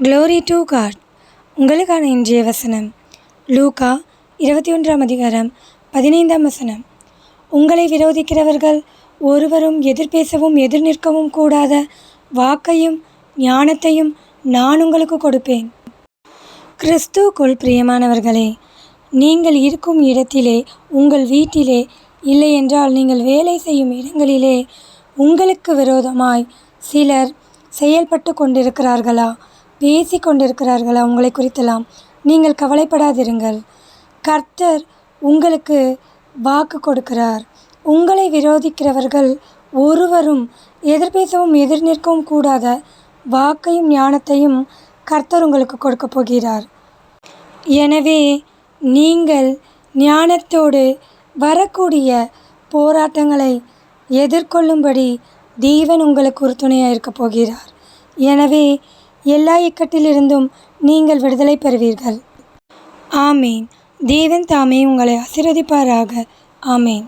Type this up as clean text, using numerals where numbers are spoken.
Glory to God. உங்களுக்கான இன்றைய வசனம் லூக்கா 21:15. உங்களை விரோதிக்கிறவர்கள் ஒருவரும் எதிர்பேசவும் எதிர் நிற்கவும் கூடாத வாக்கையும் ஞானத்தையும் நான் உங்களுக்கு கொடுப்பேன். கிறிஸ்துவுக்குள் பிரியமானவர்களே, நீங்கள் இருக்கும் இடத்திலே, உங்கள் வீட்டிலே, இல்லையென்றால் நீங்கள் வேலை செய்யும் இடங்களிலே உங்களுக்கு விரோதமாய் சிலர் செயல்பட்டு கொண்டிருக்கிறார்களா, பேசி கொண்டிருக்கிறார்களா? உங்களை குறித்தெல்லாம் நீங்கள் கவலைப்படாதிருங்கள். கர்த்தர் உங்களுக்கு வாக்கு கொடுக்கிறார். உங்களை விரோதிக்கிறவர்கள் ஒருவரும் எதிர்பேசவும் எதிர் நிற்கவும் கூடாத வாக்கையும் ஞானத்தையும் கர்த்தர் உங்களுக்கு கொடுக்க போகிறார். எனவே நீங்கள் ஞானத்தோடு வரக்கூடிய போராட்டங்களை எதிர்கொள்ளும்படி தேவன் உங்களுக்கு உறுதுணையாக இருக்க போகிறார். எனவே எல்லா இக்கட்டிலிருந்தும் நீங்கள் விடுதலை பெறுவீர்கள். ஆமேன். தேவன் தாமே உங்களை ஆசீர்வதிப்பாராக. ஆமேன்.